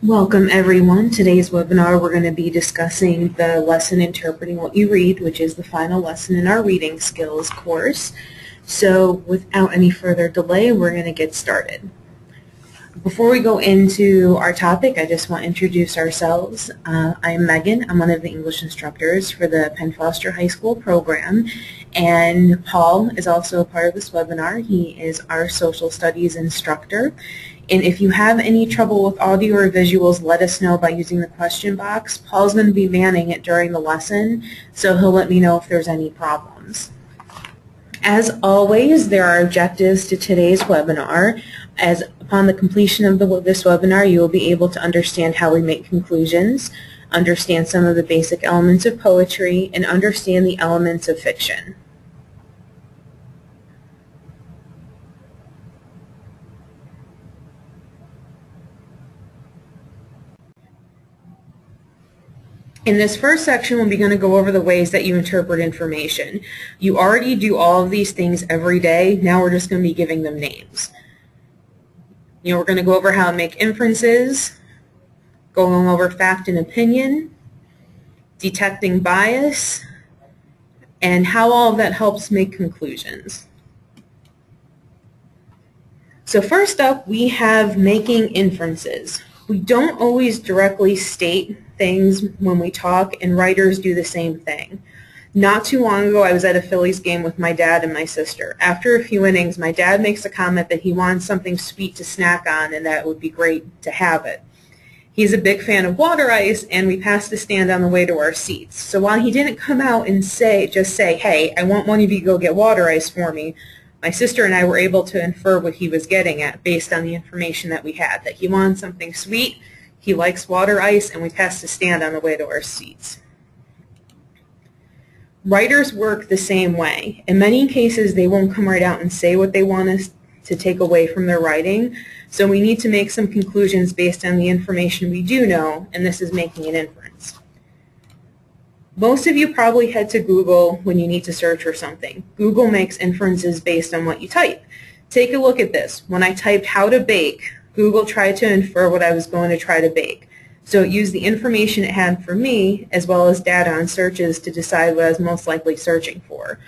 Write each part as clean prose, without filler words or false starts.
Welcome everyone. Today's webinar we're going to be discussing the lesson Interpreting What You Read, which is the final lesson in our reading skills course. So without any further delay, we're going to get started. Before we go into our topic, I just want to introduce ourselves. I'm Megan. I'm one of the English instructors for the Penn Foster High School program, and Paul is also a part of this webinar. He is our social studies instructor. And if you have any trouble with audio or visuals, let us know by using the question box. Paul's going to be manning it during the lesson, so he'll let me know if there's any problems. As always, there are objectives to today's webinar. As upon the completion of this webinar, you will be able to understand how we make conclusions, understand some of the basic elements of poetry, and understand the elements of fiction. In this first section, we'll be going to go over the ways that you interpret information. You already do all of these things every day. Now we're just going to be giving them names. We're going to go over how to make inferences, going over fact and opinion, detecting bias, and how all of that helps make conclusions. So first up, we have making inferences. We don't always directly state things when we talk, and writers do the same thing. Not too long ago, I was at a Phillies game with my dad and my sister. After a few innings, my dad makes a comment that he wants something sweet to snack on and that it would be great to have it. He's a big fan of water ice, and we passed the stand on the way to our seats. So while he didn't come out and just say, hey, I want one of you to go get water ice for me, my sister and I were able to infer what he was getting at based on the information that we had, that he wanted something sweet, he likes water ice, and we passed the stand on the way to our seats. Writers work the same way. In many cases, they won't come right out and say what they want us to take away from their writing, so we need to make some conclusions based on the information we do know, and this is making an inference. Most of you probably head to Google when you need to search for something. Google makes inferences based on what you type. Take a look at this. When I typed how to bake, Google tried to infer what I was going to try to bake. So it used the information it had for me as well as data on searches to decide what I was most likely searching for.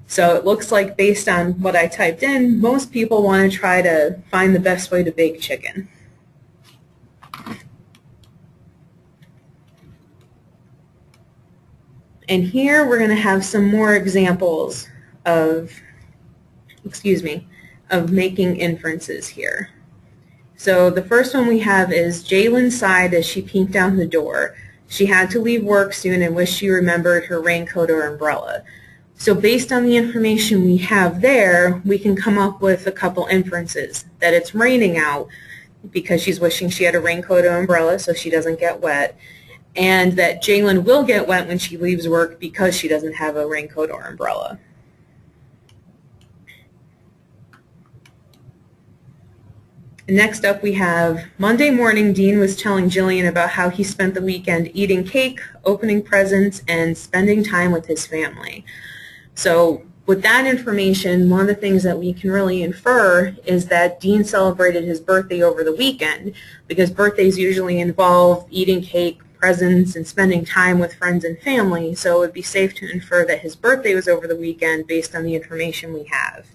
So it looks like based on what I typed in, most people want to try to find the best way to bake chicken. And here we're going to have some more examples of making inferences here. So the first one we have is Jalen sighed as she peeked out the door. She had to leave work soon and wished she remembered her raincoat or umbrella. So based on the information we have there, we can come up with a couple inferences. That it's raining out because she's wishing she had a raincoat or umbrella so she doesn't get wet, and that Jalen will get wet when she leaves work because she doesn't have a raincoat or umbrella. Next up we have Monday morning, Dean was telling Jillian about how he spent the weekend eating cake, opening presents, and spending time with his family. So with that information, one of the things that we can really infer is that Dean celebrated his birthday over the weekend, because birthdays usually involve eating cake, presents, and spending time with friends and family, so it would be safe to infer that his birthday was over the weekend based on the information we have.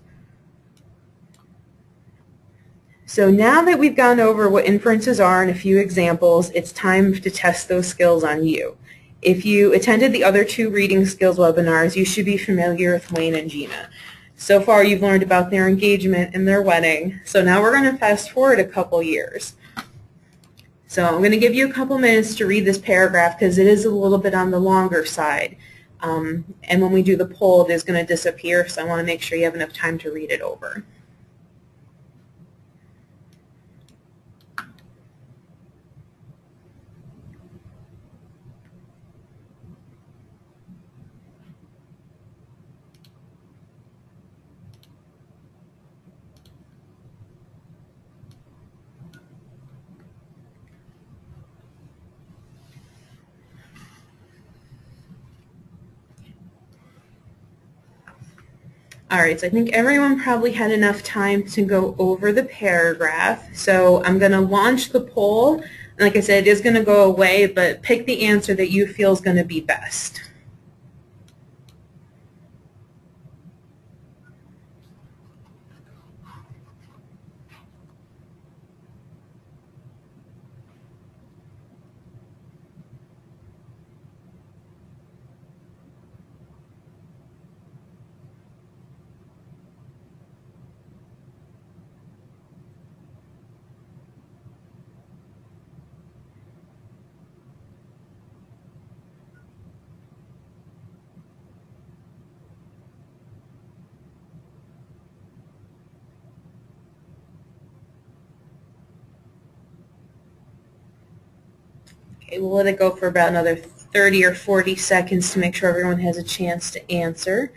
So now that we've gone over what inferences are and a few examples, it's time to test those skills on you. If you attended the other two reading skills webinars, you should be familiar with Wayne and Gina. So far you've learned about their engagement and their wedding, so now we're going to fast forward a couple years. So I'm going to give you a couple minutes to read this paragraph because it is a little bit on the longer side. And when we do the poll, it is going to disappear, so I want to make sure you have enough time to read it over. All right, so I think everyone probably had enough time to go over the paragraph. So I'm going to launch the poll. Like I said, it is going to go away, but pick the answer that you feel is going to be best. Okay, we'll let it go for about another 30 or 40 seconds to make sure everyone has a chance to answer.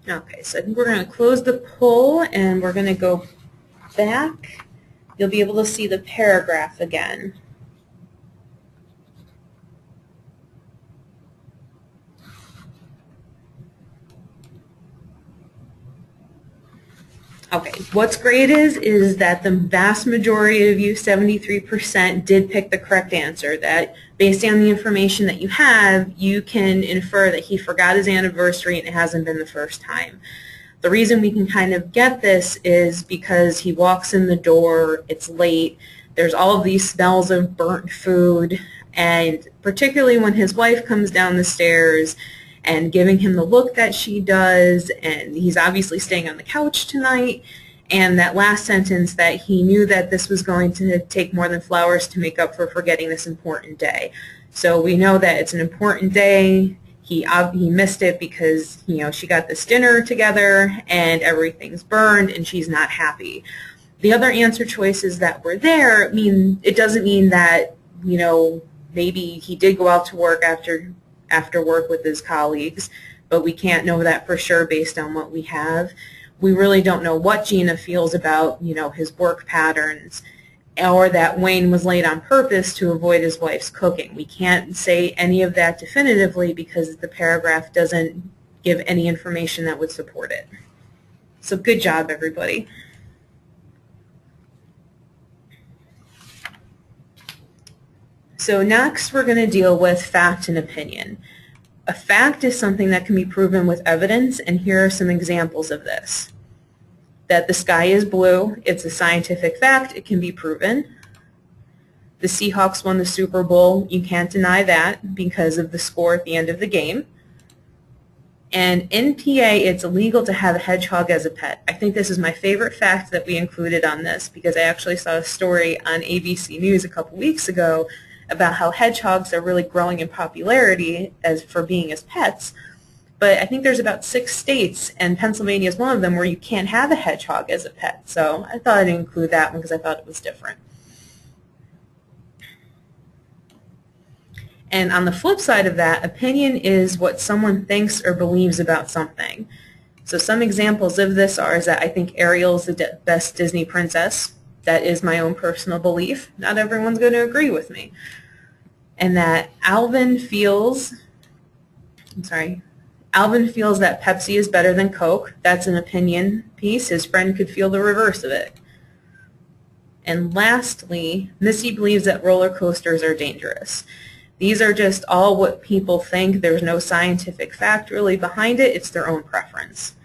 Okay, so I think we're going to close the poll and we're going to go back. You'll be able to see the paragraph again. Okay, what's great is that the vast majority of you, 73%, did pick the correct answer. That based on the information that you have, you can infer that he forgot his anniversary and it hasn't been the first time. The reason we can kind of get this is because he walks in the door, it's late, there's all of these smells of burnt food, and particularly when his wife comes down the stairs and giving him the look that she does, and he's obviously staying on the couch tonight, and that last sentence that he knew that this was going to take more than flowers to make up for forgetting this important day. So we know that it's an important day. He missed it because, you know, she got this dinner together and everything's burned and she's not happy. The other answer choices that were there it doesn't mean that, you know, maybe he did go out to work after work with his colleagues, but we can't know that for sure based on what we have. We really don't know what Gina feels about, you know, his work patterns, or that Wayne was late on purpose to avoid his wife's cooking. We can't say any of that definitively because the paragraph doesn't give any information that would support it. So good job, everybody. So next we're going to deal with fact and opinion. A fact is something that can be proven with evidence, and here are some examples of this. That the sky is blue, it's a scientific fact, it can be proven. The Seahawks won the Super Bowl, you can't deny that because of the score at the end of the game. And in PA, it's illegal to have a hedgehog as a pet. I think this is my favorite fact that we included on this because I actually saw a story on ABC News a couple weeks ago about how hedgehogs are really growing in popularity for being as pets. But I think there's about 6 states, and Pennsylvania is one of them, where you can't have a hedgehog as a pet. So I thought I'd include that one because I thought it was different. And on the flip side of that, opinion is what someone thinks or believes about something. So some examples of this is that I think Ariel's the best Disney princess. That is my own personal belief. Not everyone's going to agree with me. And that Alvin feels that Pepsi is better than Coke. That's an opinion piece. His friend could feel the reverse of it. And lastly, Missy believes that roller coasters are dangerous. These are just all what people think. There's no scientific fact really behind it. It's their own preference.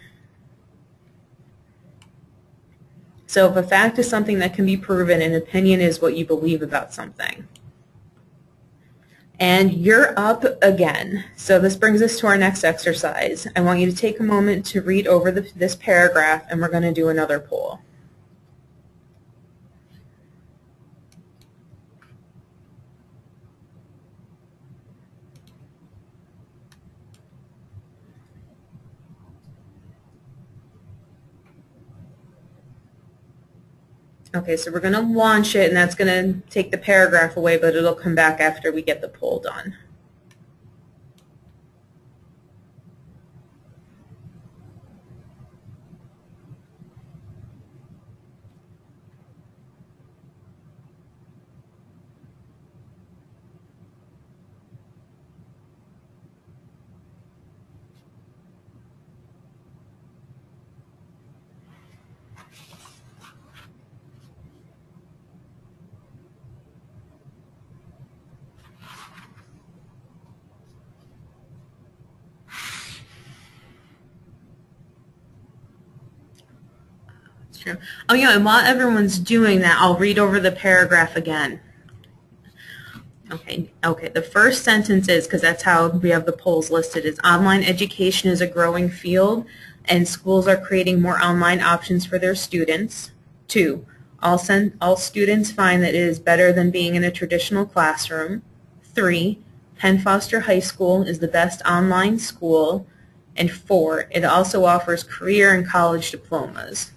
So if a fact is something that can be proven, an opinion is what you believe about something. And you're up again. So this brings us to our next exercise. I want you to take a moment to read over this paragraph, and we're going to do another poll. Okay, so we're going to launch it, and that's going to take the paragraph away, but it'll come back after we get the poll done. True. Oh yeah, and while everyone's doing that, I'll read over the paragraph again. Okay, the first sentence is, because that's how we have the polls listed, is online education is a growing field and schools are creating more online options for their students. 2, all students find that it is better than being in a traditional classroom. 3, Penn Foster High School is the best online school. And 4, it also offers career and college diplomas.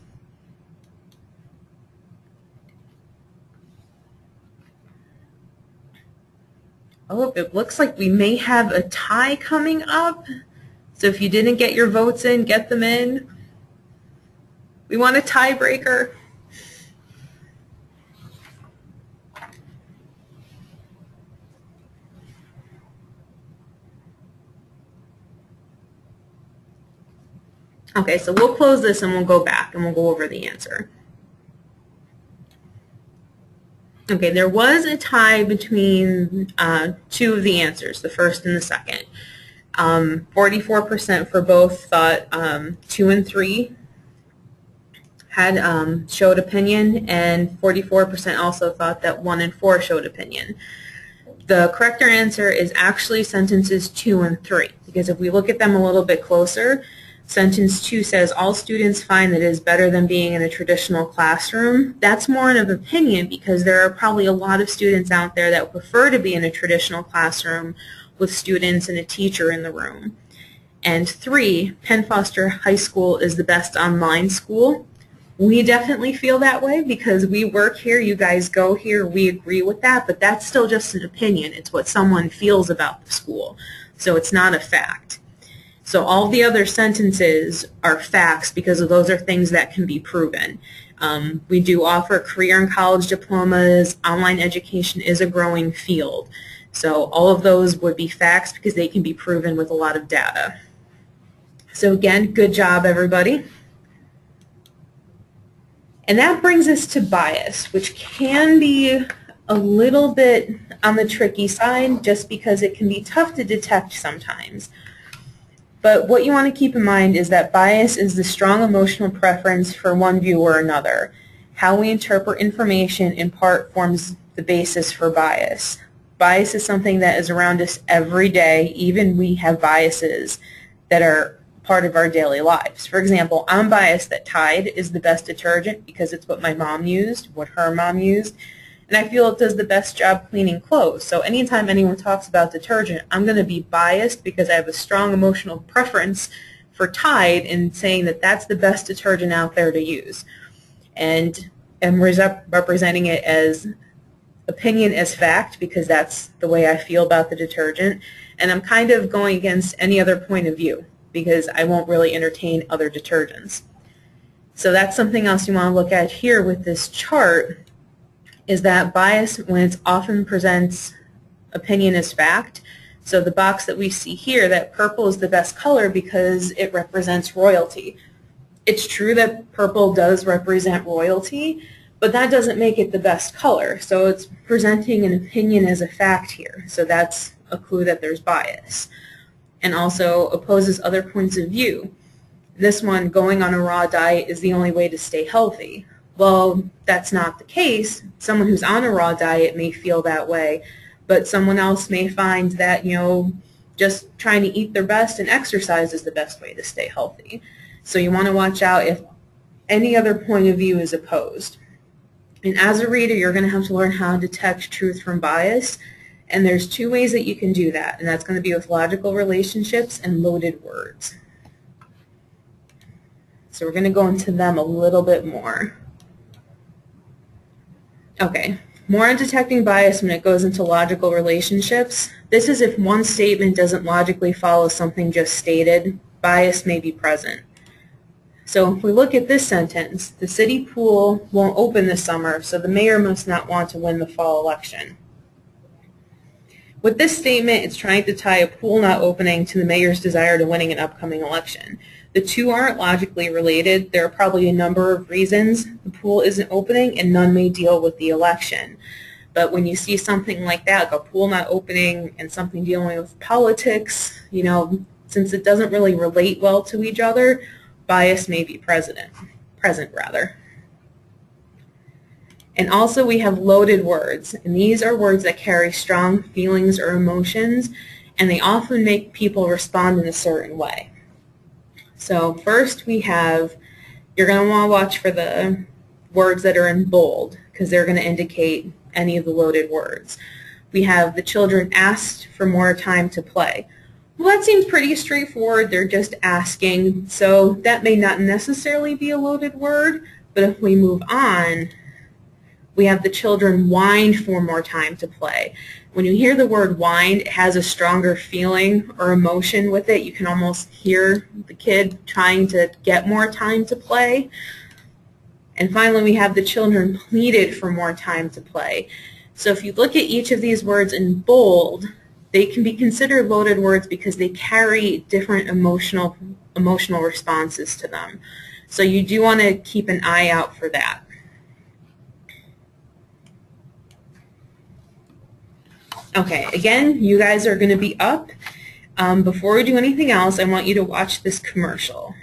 Oh, it looks like we may have a tie coming up. So if you didn't get your votes in, get them in. We want a tiebreaker. Okay, so we'll close this and we'll go back and we'll go over the answer. Okay, there was a tie between two of the answers, the first and the second. 44% for both thought 2 and 3 had showed opinion, and 44% also thought that 1 and 4 showed opinion. The correct answer is actually sentences 2 and 3, because if we look at them a little bit closer, sentence 2 says, all students find that it is better than being in a traditional classroom. That's more of an opinion, because there are probably a lot of students out there that prefer to be in a traditional classroom with students and a teacher in the room. And 3, Penn Foster High School is the best online school. We definitely feel that way because we work here, you guys go here, we agree with that, but that's still just an opinion. It's what someone feels about the school, so it's not a fact. So all the other sentences are facts because those are things that can be proven. We do offer career and college diplomas. Online education is a growing field. So all of those would be facts because they can be proven with a lot of data. So again, good job, everybody. And that brings us to bias, which can be a little bit on the tricky side just because it can be tough to detect sometimes. But what you want to keep in mind is that bias is the strong emotional preference for one view or another. How we interpret information in part forms the basis for bias. Bias is something that is around us every day. Even we have biases that are part of our daily lives. For example, I'm biased that Tide is the best detergent because it's what my mom used, what her mom used, and I feel it does the best job cleaning clothes. So anytime anyone talks about detergent, I'm going to be biased because I have a strong emotional preference for Tide in saying that that's the best detergent out there to use. And I'm representing it as opinion as fact because that's the way I feel about the detergent. And I'm kind of going against any other point of view because I won't really entertain other detergents. So that's something else you want to look at here with this chart, is that bias, when it often presents opinion as fact. So the box that we see here, that purple is the best color because it represents royalty. It's true that purple does represent royalty, but that doesn't make it the best color. So it's presenting an opinion as a fact here. So that's a clue that there's bias. And also opposes other points of view. This one, going on a raw diet is the only way to stay healthy. Well, that's not the case. Someone who's on a raw diet may feel that way, but someone else may find that, you know, just trying to eat their best and exercise is the best way to stay healthy. So you want to watch out if any other point of view is opposed. And as a reader, you're going to have to learn how to detect truth from bias. And there's 2 ways that you can do that, and that's going to be with logical relationships and loaded words. So we're going to go into them a little bit more. Okay, more on detecting bias when it goes into logical relationships. This is if one statement doesn't logically follow something just stated, bias may be present. So if we look at this sentence, the city pool won't open this summer, so the mayor must not want to win the fall election. With this statement, it's trying to tie a pool not opening to the mayor's desire to winning an upcoming election. The two aren't logically related. There are probably a number of reasons the pool isn't opening, and none may deal with the election. But when you see something like that, like a pool not opening and something dealing with politics, you know, since it doesn't really relate well to each other, bias may be present. And also we have loaded words, and these are words that carry strong feelings or emotions, and they often make people respond in a certain way. So first we have, you're going to want to watch for the words that are in bold, because they're going to indicate any of the loaded words. We have the children asked for more time to play. Well, that seems pretty straightforward. They're just asking, so that may not necessarily be a loaded word, but if we move on, we have the children whined for more time to play. When you hear the word whined, it has a stronger feeling or emotion with it. You can almost hear the kid trying to get more time to play. And finally, we have the children pleaded for more time to play. So if you look at each of these words in bold, they can be considered loaded words because they carry different emotional responses to them. So you do want to keep an eye out for that. Okay, again, you guys are going to be up. Before we do anything else, I want you to watch this commercial.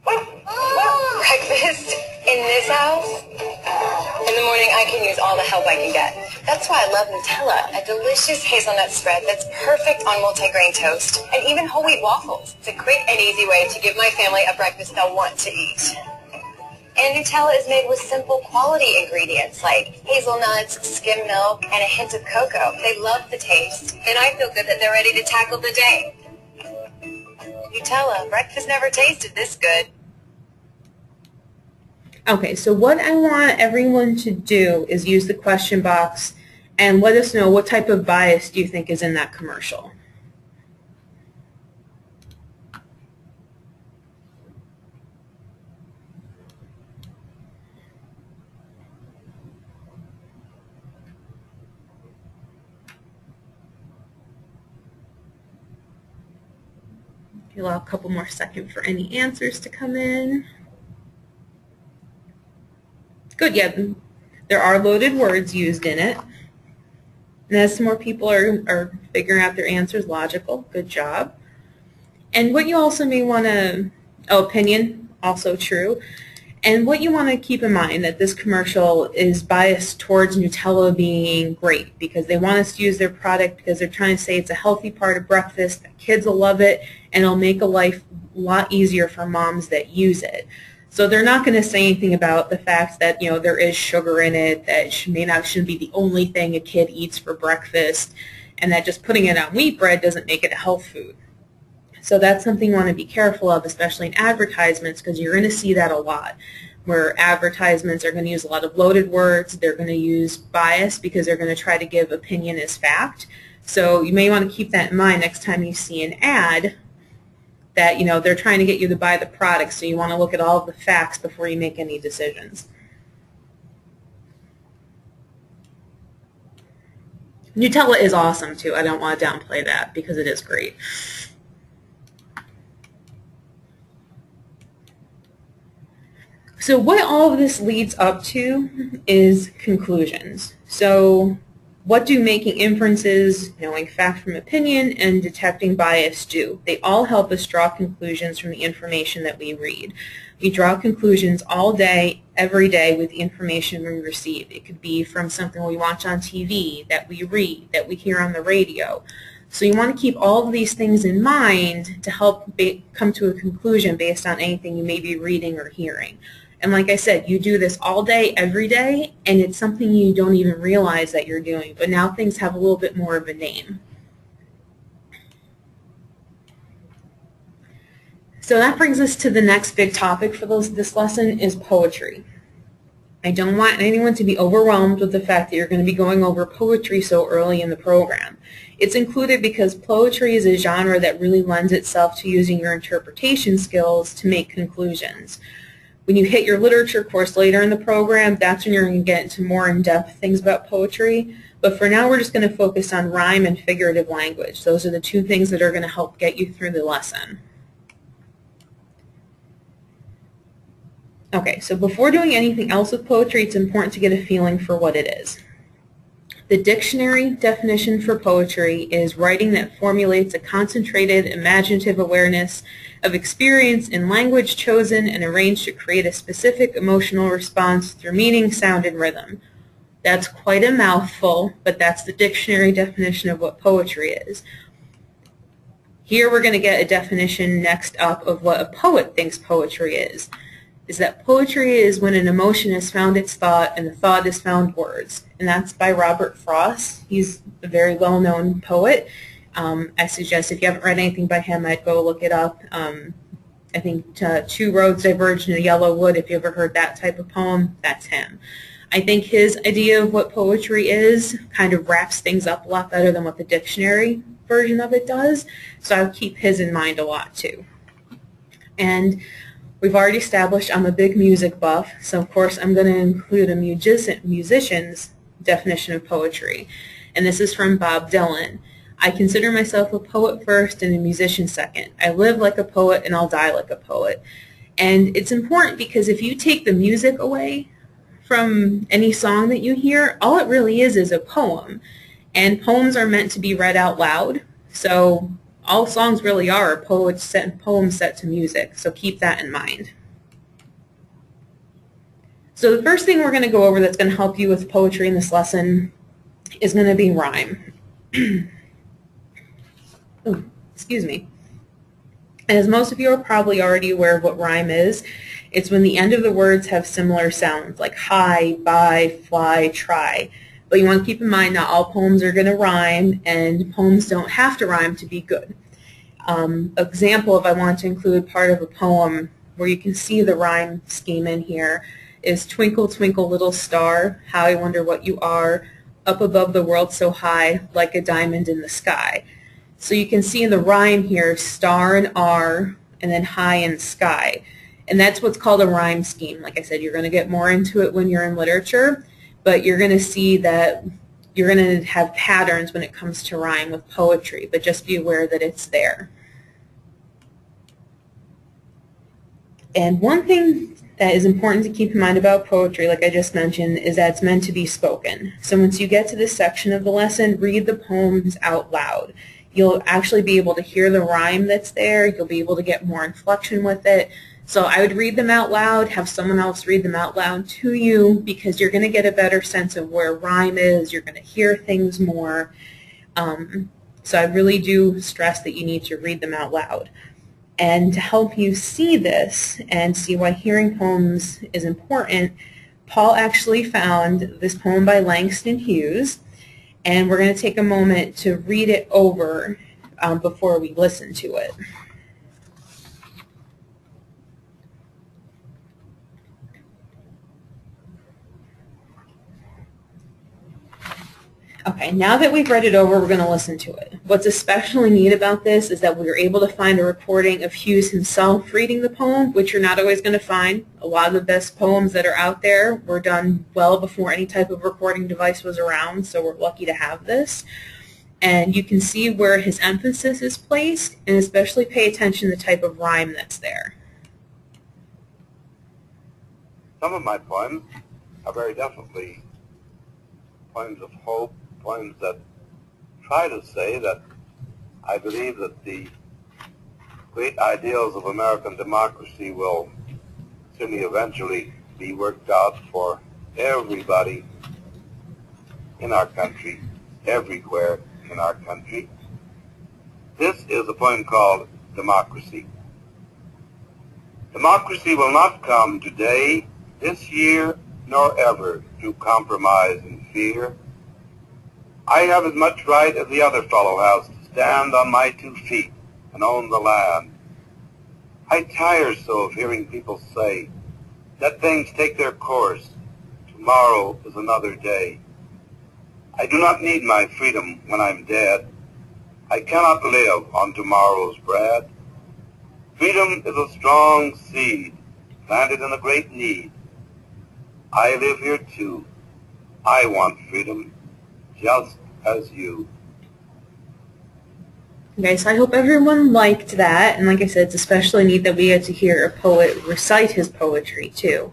Breakfast in this house? In the morning, I can use all the help I can get. That's why I love Nutella, a delicious hazelnut spread that's perfect on multigrain toast, and even whole wheat waffles. It's a quick and easy way to give my family a breakfast they'll want to eat. And Nutella is made with simple quality ingredients like hazelnuts, skim milk, and a hint of cocoa. They love the taste, and I feel good that they're ready to tackle the day. Nutella, breakfast never tasted this good. Okay, so what I want everyone to do is use the question box and let us know what type of bias do you think is in that commercial. Allow a couple more seconds for any answers to come in. Good, yeah, there are loaded words used in it. And as more people are figuring out their answers logical, good job. And what you also may want to, opinion, also true. And what you want to keep in mind that this commercial is biased towards Nutella being great because they want us to use their product because they're trying to say it's a healthy part of breakfast, that kids will love it, and it'll make a life a lot easier for moms that use it. So they're not going to say anything about the fact that, you know, there is sugar in it, that shouldn't be the only thing a kid eats for breakfast, and that just putting it on wheat bread doesn't make it a health food. So that's something you want to be careful of, especially in advertisements, because you're going to see that a lot, where advertisements are going to use a lot of loaded words. They're going to use bias because they're going to try to give opinion as fact. So you may want to keep that in mind next time you see an ad that, you know, they're trying to get you to buy the product, so you want to look at all of the facts before you make any decisions. Nutella is awesome too. I don't want to downplay that because it is great. So what all of this leads up to is conclusions. So what do making inferences, knowing fact from opinion, and detecting bias do? They all help us draw conclusions from the information that we read. We draw conclusions all day, every day with the information we receive. It could be from something we watch on TV, that we read, that we hear on the radio. So you want to keep all of these things in mind to help come to a conclusion based on anything you may be reading or hearing. And like I said, you do this all day, every day, and it's something you don't even realize that you're doing. But now things have a little bit more of a name. So that brings us to the next big topic for this lesson is poetry. I don't want anyone to be overwhelmed with the fact that you're going to be going over poetry so early in the program. It's included because poetry is a genre that really lends itself to using your interpretation skills to make conclusions. When you hit your literature course later in the program, that's when you're going to get into more in-depth things about poetry. But for now, we're just going to focus on rhyme and figurative language. Those are the two things that are going to help get you through the lesson. Okay, so before doing anything else with poetry, it's important to get a feeling for what it is. The dictionary definition for poetry is writing that formulates a concentrated, imaginative awareness of experience in language chosen and arranged to create a specific emotional response through meaning, sound, and rhythm. That's quite a mouthful, but that's the dictionary definition of what poetry is. Here we're going to get a definition next up of what a poet thinks poetry is that poetry is when an emotion has found its thought and the thought has found words. And that's by Robert Frost. He's a very well-known poet. I suggest if you haven't read anything by him, I'd go look it up. I think Two Roads Diverge in a Yellow Wood, if you ever heard that type of poem, that's him. I think his idea of what poetry is kind of wraps things up a lot better than what the dictionary version of it does. So I would keep his in mind a lot too. And we've already established I'm a big music buff, so of course I'm going to include a musician's definition of poetry. And this is from Bob Dylan. I consider myself a poet first and a musician second. I live like a poet and I'll die like a poet. And it's important because if you take the music away from any song that you hear, all it really is a poem. And poems are meant to be read out loud. So all songs really are poems set to music, so keep that in mind. So the first thing we're going to go over that's going to help you with poetry in this lesson is going to be rhyme. Oh, excuse me. As most of you are probably already aware of what rhyme is, it's when the end of the words have similar sounds, like hi, bye, fly, try. But you want to keep in mind not all poems are going to rhyme, and poems don't have to rhyme to be good. Example, if I want to include part of a poem where you can see the rhyme scheme in here, is twinkle, twinkle, little star, how I wonder what you are, up above the world so high, like a diamond in the sky. So you can see in the rhyme here, star and R, and then high and sky. And that's what's called a rhyme scheme. Like I said, you're going to get more into it when you're in literature, but you're going to see that you're going to have patterns when it comes to rhyme with poetry, but just be aware that it's there. And one thing that is important to keep in mind about poetry, like I just mentioned, is that it's meant to be spoken. So once you get to this section of the lesson, read the poems out loud. You'll actually be able to hear the rhyme that's there. You'll be able to get more inflection with it. So I would read them out loud, have someone else read them out loud to you, because you're going to get a better sense of where rhyme is. You're going to hear things more. So I really do stress that you need to read them out loud. And to help you see this and see why hearing poems is important, Paul actually found this poem by Langston Hughes, and we're going to take a moment to read it over before we listen to it. Okay, now that we've read it over, we're going to listen to it. What's especially neat about this is that we were able to find a recording of Hughes himself reading the poem, which you're not always going to find. A lot of the best poems that are out there were done well before any type of recording device was around, so we're lucky to have this. And you can see where his emphasis is placed, and especially pay attention to the type of rhyme that's there. Some of my poems are very definitely poems of hope, poems that try to say that I believe that the great ideals of American democracy will certainly eventually be worked out for everybody in our country, everywhere in our country. This is a poem called Democracy. Democracy will not come today, this year, nor ever through compromise and fear. I have as much right as the other fellow has to stand on my 2 feet and own the land. I tire so of hearing people say, let things take their course, tomorrow is another day. I do not need my freedom when I'm dead. I cannot live on tomorrow's bread. Freedom is a strong seed planted in a great need. I live here too. I want freedom just as you. Okay, so I hope everyone liked that, and like I said, it's especially neat that we get to hear a poet recite his poetry too.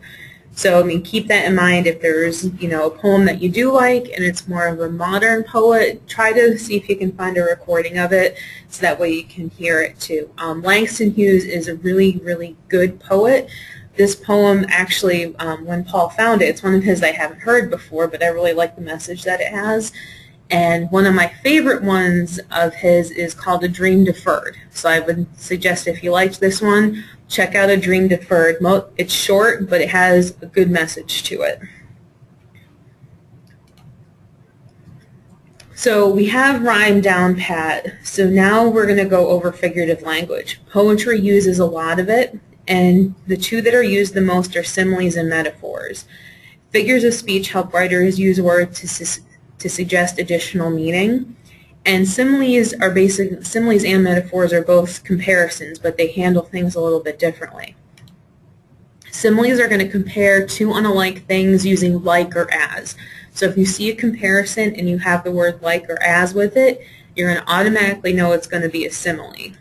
So, I mean, keep that in mind. If there's, a poem that you do like and it's more of a modern poet, try to see if you can find a recording of it so that way you can hear it too. Langston Hughes is a really, really good poet. This poem actually, when Paul found it, it's one of his I haven't heard before, but I really like the message that it has. And one of my favorite ones of his is called A Dream Deferred. So I would suggest if you liked this one, check out A Dream Deferred. It's short, but it has a good message to it. So we have rhyme down pat. So now we're going to go over figurative language. Poetry uses a lot of it, and the two that are used the most are similes and metaphors. Figures of speech help writers use words to suggest additional meaning. And similes and metaphors are both comparisons, but they handle things a little bit differently. Similes are going to compare two unlike things using like or as. So if you see a comparison and you have the word like or as with it, you're going to automatically know it's going to be a simile.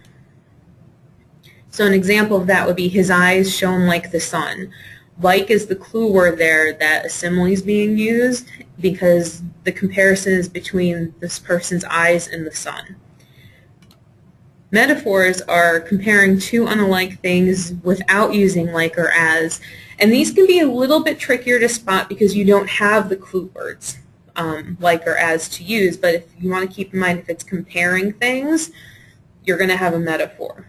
So an example of that would be his eyes shone like the sun. Like is the clue word there that a simile is being used because the comparison is between this person's eyes and the sun. Metaphors are comparing two unlike things without using like or as, and these can be a little bit trickier to spot because you don't have the clue words like or as to use, but if you want to keep in mind if it's comparing things, you're going to have a metaphor.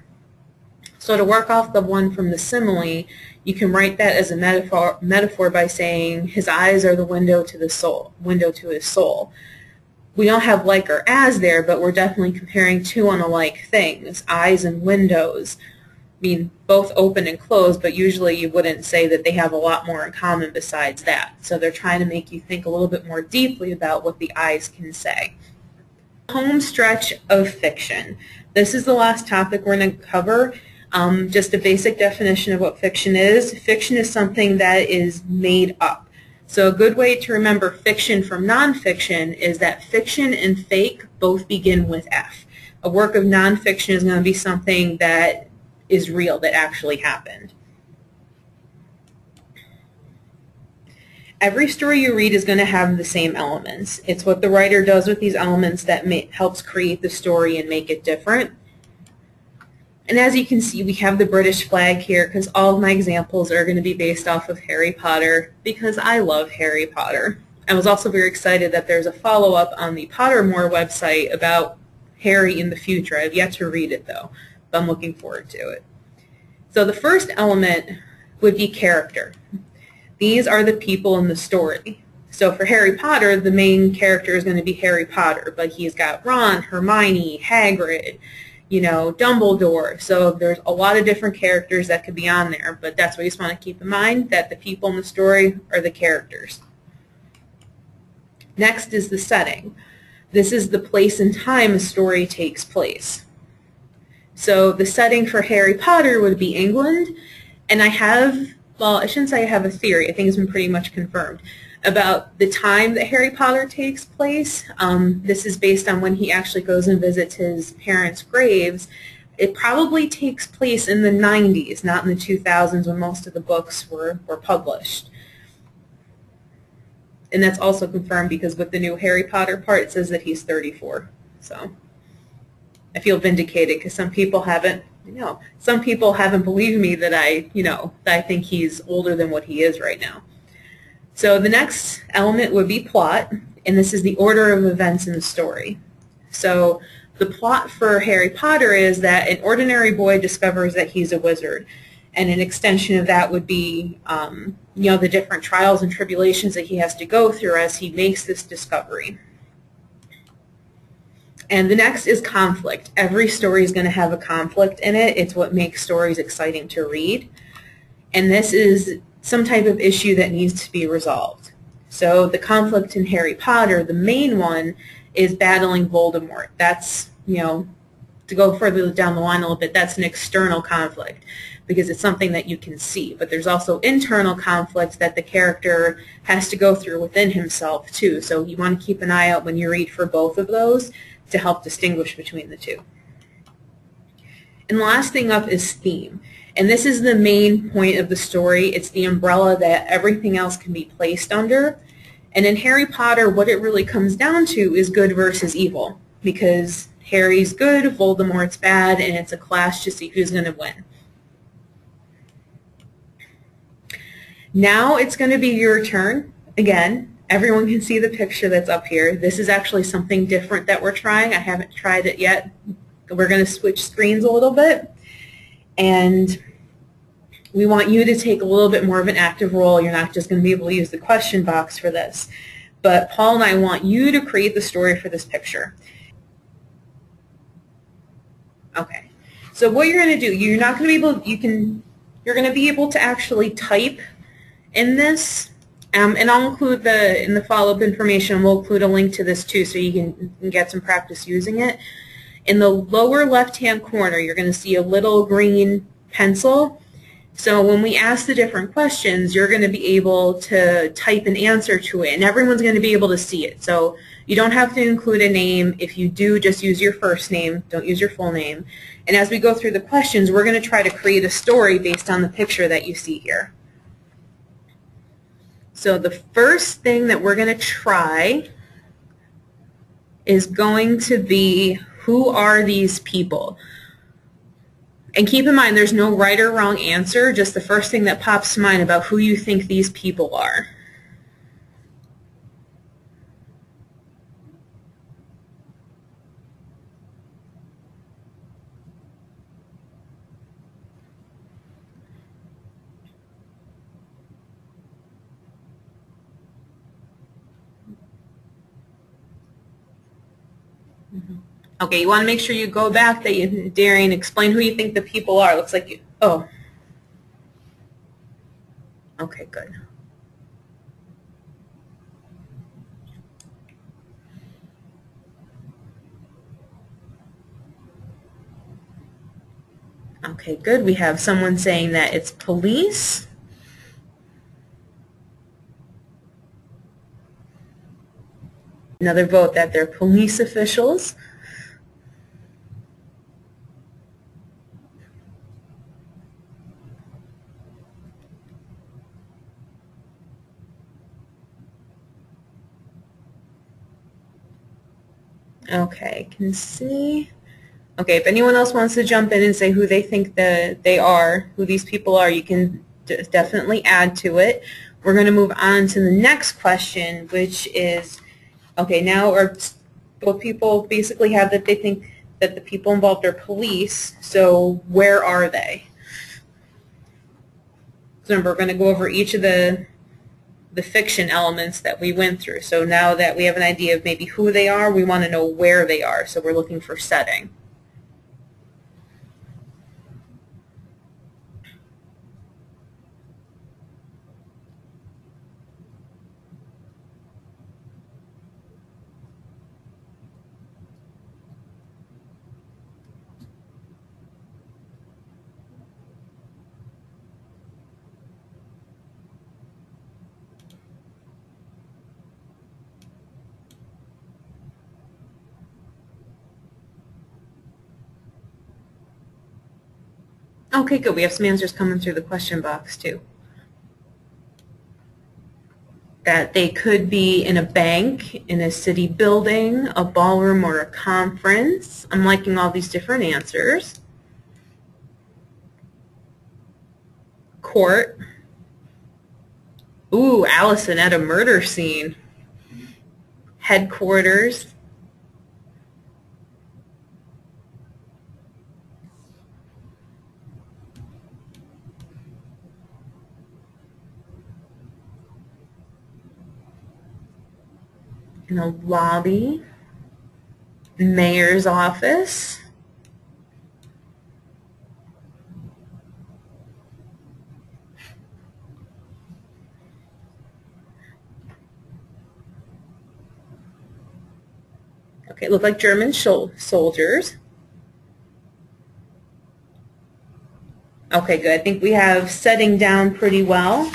So to work off the one from the simile, you can write that as a metaphor by saying his eyes are the window to the soul, window to his soul. We don't have like or as there, but we're definitely comparing two unlike things. Eyes and windows mean both open and closed, but usually you wouldn't say that they have a lot more in common besides that. So they're trying to make you think a little bit more deeply about what the eyes can say. Home stretch of fiction. This is the last topic we're going to cover. Just a basic definition of what fiction is. Fiction is something that is made up. So a good way to remember fiction from nonfiction is that fiction and fake both begin with F. A work of nonfiction is going to be something that is real, that actually happened. Every story you read is going to have the same elements. It's what the writer does with these elements that helps create the story and make it different. And as you can see, we have the British flag here because all of my examples are going to be based off of Harry Potter because I love Harry Potter. I was also very excited that there's a follow-up on the Pottermore website about Harry in the future. I've yet to read it though, but I'm looking forward to it. So the first element would be character. These are the people in the story. So for Harry Potter, the main character is going to be Harry Potter, but he's got Ron, Hermione, Hagrid, Dumbledore. So there's a lot of different characters that could be on there, but that's what you just want to keep in mind, that the people in the story are the characters. Next is the setting. This is the place and time a story takes place. So the setting for Harry Potter would be England, and I shouldn't say I have a theory, I think it's been pretty much confirmed, about the time that Harry Potter takes place. This is based on when he actually goes and visits his parents' graves. It probably takes place in the 90s, not in the 2000s when most of the books were published. And that's also confirmed because with the new Harry Potter part, it says that he's 34. So I feel vindicated because some people haven't believed me that I think he's older than what he is right now. So the next element would be plot, and this is the order of events in the story. So the plot for Harry Potter is that an ordinary boy discovers that he's a wizard, and an extension of that would be the different trials and tribulations that he has to go through as he makes this discovery. And the next is conflict. Every story is going to have a conflict in it. It's what makes stories exciting to read. And this is some type of issue that needs to be resolved. So the conflict in Harry Potter, the main one, is battling Voldemort. That's, you know, to go further down the line a little bit, that's an external conflict because it's something that you can see. But there's also internal conflicts that the character has to go through within himself too. So you want to keep an eye out when you read for both of those to help distinguish between the two. And the last thing up is theme. And this is the main point of the story. It's the umbrella that everything else can be placed under. And in Harry Potter, what it really comes down to is good versus evil, because Harry's good, Voldemort's bad, and it's a clash to see who's going to win. Now it's going to be your turn. Again, everyone can see the picture that's up here. This is actually something different that we're trying. I haven't tried it yet. We're going to switch screens a little bit, and we want you to take a little bit more of an active role. You're not just going to be able to use the question box for this, but Paul and I want you to create the story for this picture. Okay, so what you're going to do, you're not going to be able, you're going to be able to actually type in this, and I'll include in the follow-up information, we'll include a link to this too, so you can get some practice using it. In the lower left-hand corner, you're going to see a little green pencil. So when we ask the different questions, you're going to be able to type an answer to it, and everyone's going to be able to see it. So you don't have to include a name. If you do, just use your first name. Don't use your full name. And as we go through the questions, we're going to try to create a story based on the picture that you see here. So the first thing that we're going to try is going to be, who are these people? And keep in mind, there's no right or wrong answer, just the first thing that pops to mind about who you think these people are. Okay, you want to make sure you go back, that you, Darian, explain who you think the people are. Looks like you, oh. Okay, good. Okay, good. We have someone saying that it's police. Another vote that they're police officials. Okay, can see. Okay, if anyone else wants to jump in and say who they think they are, who these people are, you can definitely add to it. We're going to move on to the next question, which is, okay, now both people basically have that they think that the people involved are police, so where are they? So remember, we're going to go over each of the fiction elements that we went through. So now that we have an idea of maybe who they are, we want to know where they are, so we're looking for setting. Okay, good. We have some answers coming through the question box, too. That they could be in a bank, in a city building, a ballroom, or a conference. I'm liking all these different answers. Court. Ooh, Allison at a murder scene. Headquarters. In a lobby. Mayor's office. Okay, look like German soldiers. Okay, good. I think we have setting down pretty well.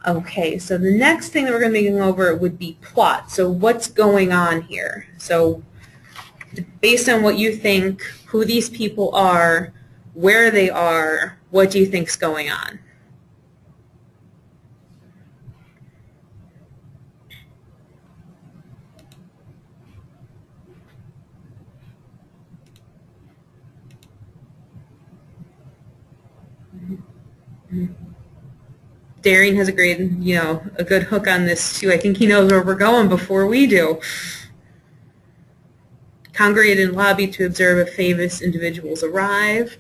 Okay, so the next thing that we're going to be going over would be plot. So what's going on here? So based on what you think, who these people are, where they are, what do you think's going on? Darian has a great, a good hook on this too. I think he knows where we're going before we do. Congregate in lobby to observe if famous individuals arrive.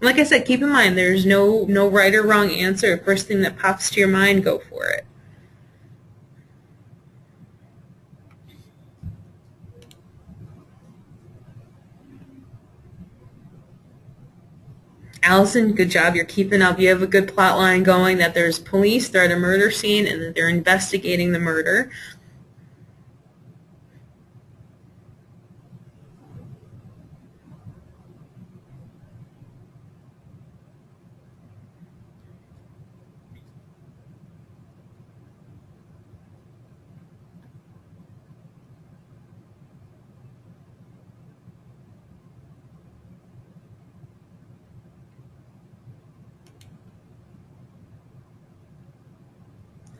Like I said, keep in mind there's no right or wrong answer. First thing that pops to your mind, go for it. Allison, good job. You're keeping up. You have a good plot line going that there's police, they're at a murder scene, and that they're investigating the murder.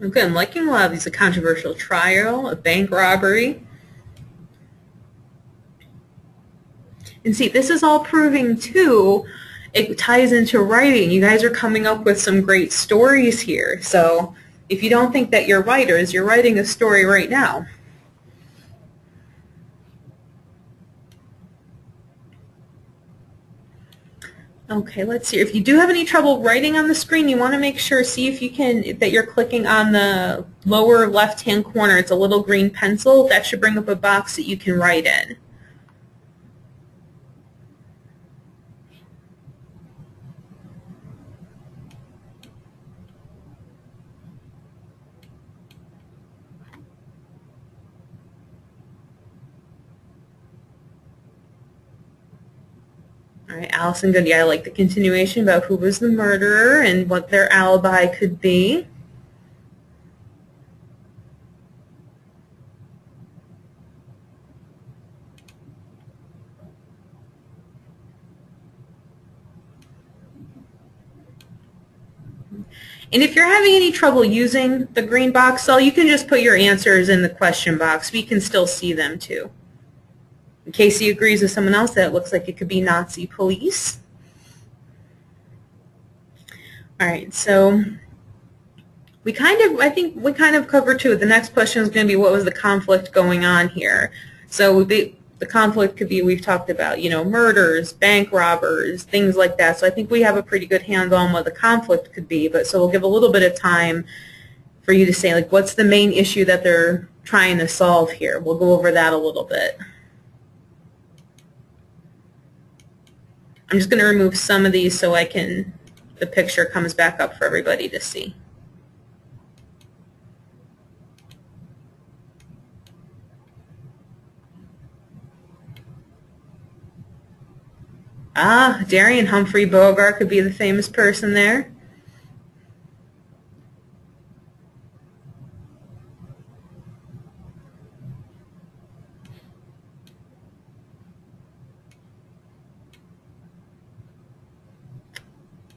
Okay, I'm liking a lot of these. A controversial trial, a bank robbery. And see, this is all proving, too, it ties into writing. You guys are coming up with some great stories here. So if you don't think that you're writers, you're writing a story right now. Okay, let's see. If you do have any trouble writing on the screen, you want to make sure, see if you can, that you're clicking on the lower left-hand corner. It's a little green pencil. That should bring up a box that you can write in. All right, Allison, good. Yeah, I like the continuation about who was the murderer and what their alibi could be. And if you're having any trouble using the green box cell, you can just put your answers in the question box. We can still see them too. Casey agrees with someone else that it looks like it could be Nazi police. All right, so I think we kind of covered too. The next question is going to be, what was the conflict going on here? So the conflict could be, we've talked about, murders, bank robbers, things like that. So I think we have a pretty good handle on what the conflict could be. But so we'll give a little bit of time for you to say, like, what's the main issue that they're trying to solve here? We'll go over that a little bit. I'm just going to remove some of these so the picture comes back up for everybody to see. Ah, Darian Humphrey Bogart could be the famous person there.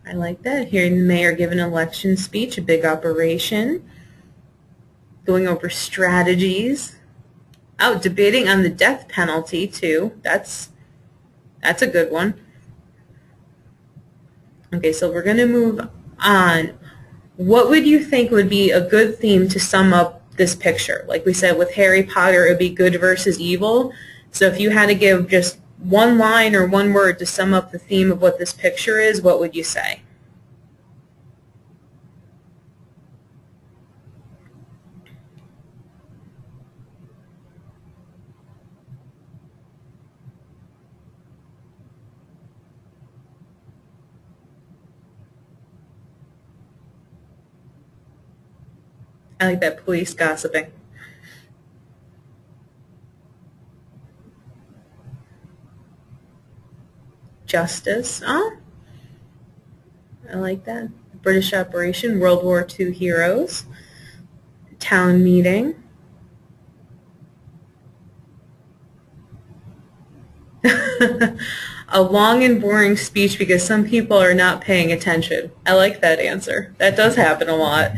I like that. Hearing the mayor give an election speech, a big operation. Going over strategies. Oh, debating on the death penalty, too. That's a good one. Okay, so we're going to move on. What would you think would be a good theme to sum up this picture? Like we said, with Harry Potter, it would be good versus evil. So if you had to give just one line or one word to sum up the theme of what this picture is, what would you say? I like that, police gossiping. Justice. Oh, I like that. British operation, World War II heroes. Town meeting. A long and boring speech because some people are not paying attention. I like that answer. That does happen a lot.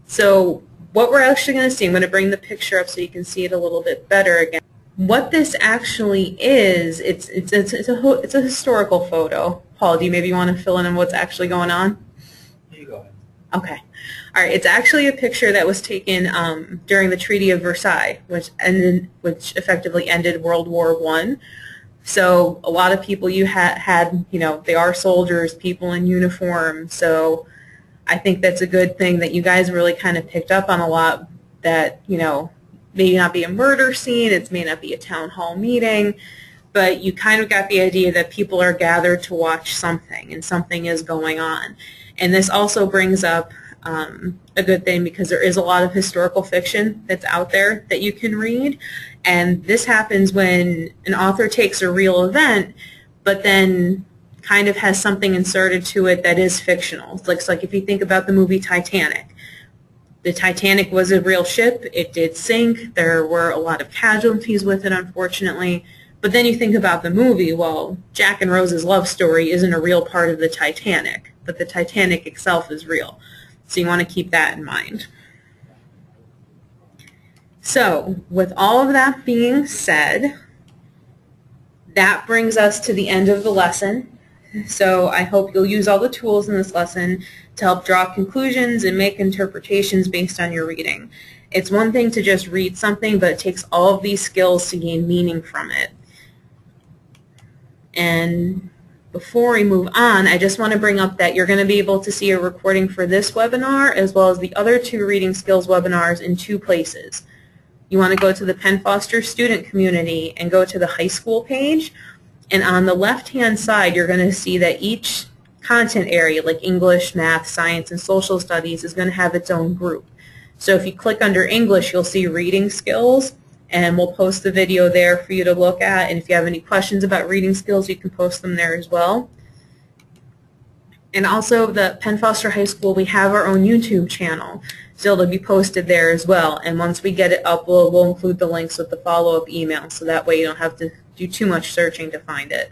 So what we're actually going to see, I'm going to bring the picture up so you can see it a little bit better again. What this actually is, it's a historical photo. Paul, do you maybe want to fill in on what's actually going on? You go ahead. Okay. All right. It's actually a picture that was taken during the Treaty of Versailles, which effectively ended World War I. So a lot of people you had, you know, they are soldiers, people in uniform. So I think that's a good thing that you guys really kind of picked up on a lot, that, you know, may not be a murder scene, it may not be a town hall meeting, but you kind of got the idea that people are gathered to watch something and something is going on. And this also brings up a good thing because there is a lot of historical fiction that's out there that you can read. And this happens when an author takes a real event, but then kind of has something inserted to it that is fictional. It's like if you think about the movie Titanic. The Titanic was a real ship. It did sink. There were a lot of casualties with it, unfortunately. But then you think about the movie, well, Jack and Rose's love story isn't a real part of the Titanic, but the Titanic itself is real. So you want to keep that in mind. So with all of that being said, that brings us to the end of the lesson. So I hope you'll use all the tools in this lesson to help draw conclusions and make interpretations based on your reading. It's one thing to just read something, but it takes all of these skills to gain meaning from it. And before we move on, I just want to bring up that you're going to be able to see a recording for this webinar as well as the other 2 reading skills webinars in 2 places. You want to go to the Penn Foster student community and go to the high school page, and on the left-hand side you're going to see that each content area, like English, math, science, and social studies, is going to have its own group. So if you click under English, you'll see reading skills, and we'll post the video there for you to look at. And if you have any questions about reading skills, you can post them there as well. And also the Penn Foster High School, we have our own YouTube channel, so it'll be posted there as well. And once we get it up, we'll include the links with the follow-up email, so that way you don't have to do too much searching to find it.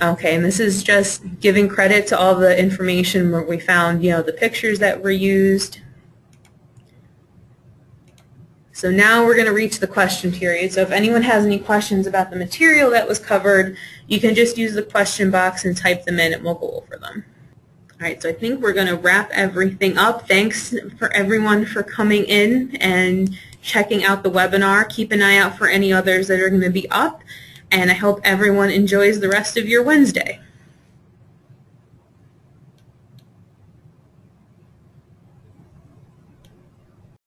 Okay, and this is just giving credit to all the information where we found, you know, the pictures that were used. So now we're going to reach the question period. So if anyone has any questions about the material that was covered, you can just use the question box and type them in and we'll go over them. All right, so I think we're going to wrap everything up. Thanks for everyone for coming in and checking out the webinar. Keep an eye out for any others that are going to be up, and I hope everyone enjoys the rest of your Wednesday.